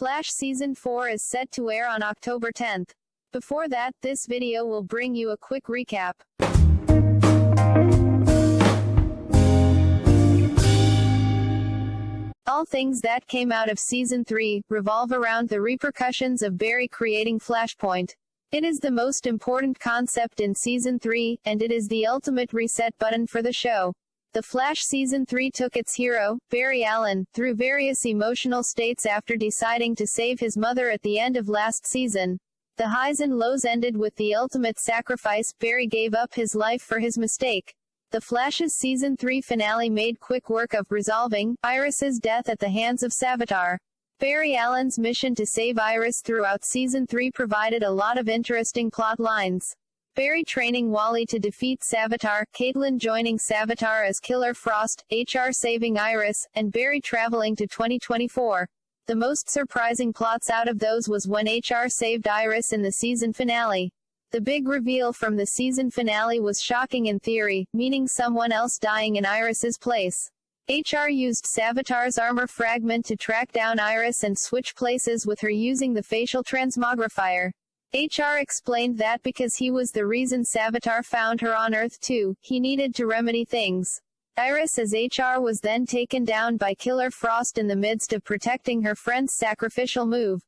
Flash Season 4 is set to air on October 10th. Before that, this video will bring you a quick recap. All things that came out of Season 3 revolve around the repercussions of Barry creating Flashpoint. It is the most important concept in Season 3, and it is the ultimate reset button for the show. The Flash Season 3 took its hero, Barry Allen, through various emotional states after deciding to save his mother at the end of last season. The highs and lows ended with the ultimate sacrifice. Barry gave up his life for his mistake. The Flash's Season 3 finale made quick work of resolving Iris's death at the hands of Savitar. Barry Allen's mission to save Iris throughout Season 3 provided a lot of interesting plot lines. Barry training Wally to defeat Savitar, Caitlin joining Savitar as Killer Frost, HR saving Iris, and Barry traveling to 2024. The most surprising plots out of those was when HR saved Iris in the season finale. The big reveal from the season finale was shocking in theory, meaning someone else dying in Iris's place. HR used Savitar's armor fragment to track down Iris and switch places with her using the facial transmogrifier. HR explained that because he was the reason Savitar found her on Earth too, he needed to remedy things. Iris as HR was then taken down by Killer Frost in the midst of protecting her friend's sacrificial move.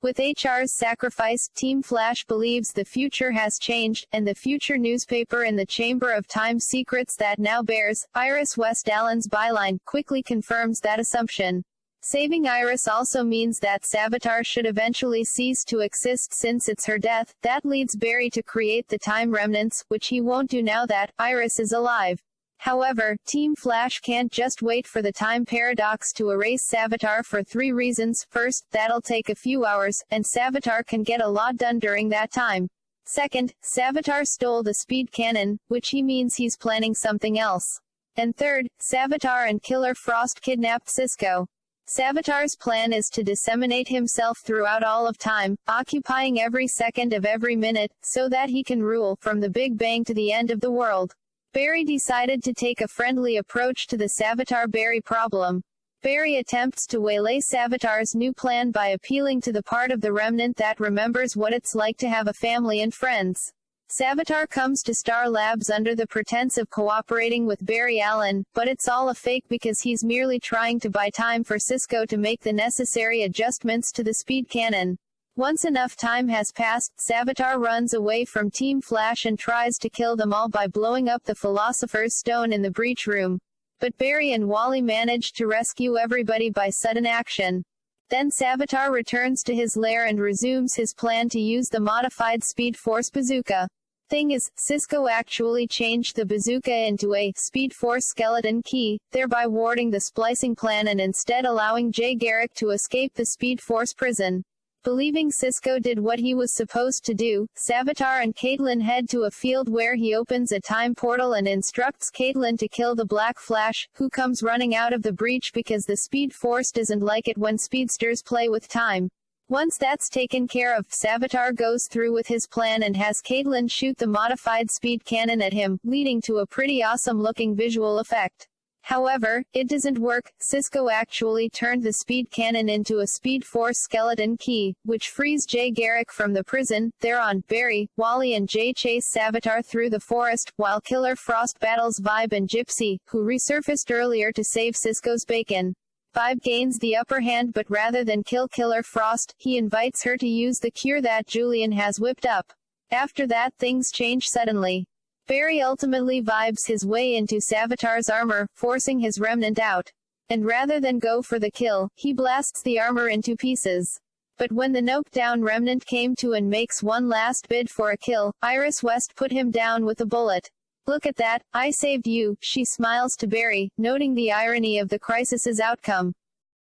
With HR's sacrifice, Team Flash believes the future has changed, and the future newspaper in the Chamber of Time secrets that now bears Iris West Allen's byline quickly confirms that assumption. Saving Iris also means that Savitar should eventually cease to exist since it's her death. That leads Barry to create the Time Remnants, which he won't do now that Iris is alive. However, Team Flash can't just wait for the time paradox to erase Savitar for 3 reasons. First, that'll take a few hours, and Savitar can get a lot done during that time. Second, Savitar stole the speed cannon, which he means he's planning something else. And third, Savitar and Killer Frost kidnapped Cisco. Savitar's plan is to disseminate himself throughout all of time, occupying every second of every minute, so that he can rule from the Big Bang to the end of the world. Barry decided to take a friendly approach to the Savitar-Barry problem. Barry attempts to waylay Savitar's new plan by appealing to the part of the remnant that remembers what it's like to have a family and friends. Savitar comes to Star Labs under the pretense of cooperating with Barry Allen, but it's all a fake because he's merely trying to buy time for Cisco to make the necessary adjustments to the speed cannon. Once enough time has passed, Savitar runs away from Team Flash and tries to kill them all by blowing up the Philosopher's Stone in the breach room. But Barry and Wally manage to rescue everybody by sudden action. Then Savitar returns to his lair and resumes his plan to use the modified Speed Force bazooka. Thing is, Cisco actually changed the bazooka into a Speed Force skeleton key, thereby warding the splicing plan and instead allowing Jay Garrick to escape the Speed Force prison. Believing Cisco did what he was supposed to do, Savitar and Caitlin head to a field where he opens a time portal and instructs Caitlin to kill the Black Flash, who comes running out of the breach because the Speed Force doesn't like it when speedsters play with time. Once that's taken care of, Savitar goes through with his plan and has Caitlin shoot the modified speed cannon at him, leading to a pretty awesome-looking visual effect. However, it doesn't work. Cisco actually turned the speed cannon into a Speed Force skeleton key, which frees Jay Garrick from the prison. Thereon, Barry, Wally and Jay chase Savitar through the forest, while Killer Frost battles Vibe and Gypsy, who resurfaced earlier to save Cisco's bacon. Vibe gains the upper hand, but rather than kill Killer Frost, he invites her to use the cure that Julian has whipped up. After that, things change suddenly. Barry ultimately vibes his way into Savitar's armor, forcing his remnant out. And rather than go for the kill, he blasts the armor into pieces. But when the knockdown remnant came to and makes one last bid for a kill, Iris West put him down with a bullet. "Look at that, I saved you," she smiles to Barry, noting the irony of the crisis's outcome.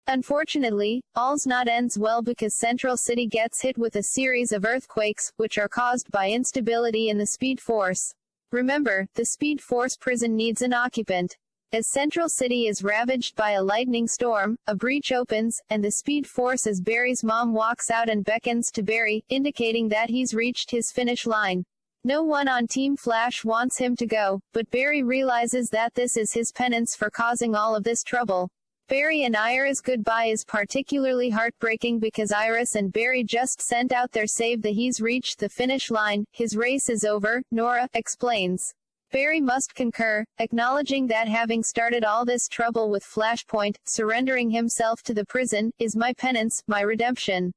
Unfortunately, all's not ends well because Central City gets hit with a series of earthquakes, which are caused by instability in the Speed Force. Remember, the Speed Force prison needs an occupant. As Central City is ravaged by a lightning storm, a breach opens, and the Speed Force as Barry's mom walks out and beckons to Barry, indicating that he's reached his finish line. No one on Team Flash wants him to go, but Barry realizes that this is his penance for causing all of this trouble. Barry and Iris' goodbye is particularly heartbreaking because Iris and Barry just sent out their save that he's reached the finish line, his race is over, Nora explains. Barry must concur, acknowledging that having started all this trouble with Flashpoint, surrendering himself to the prison, is my penance, my redemption.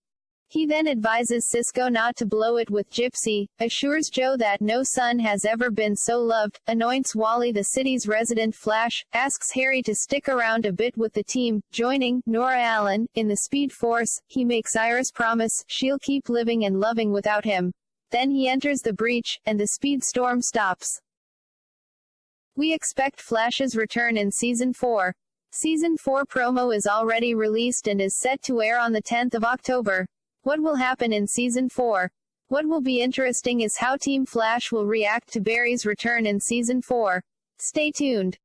He then advises Cisco not to blow it with Gypsy, assures Joe that no son has ever been so loved, anoints Wally the city's resident Flash, asks Harry to stick around a bit with the team, joining Nora Allen in the Speed Force. He makes Iris promise she'll keep living and loving without him. Then he enters the breach, and the speed storm stops. We expect Flash's return in Season 4. Season 4 promo is already released and is set to air on the 10th of October. What will happen in Season 4? What will be interesting is how Team Flash will react to Barry's return in Season 4. Stay tuned.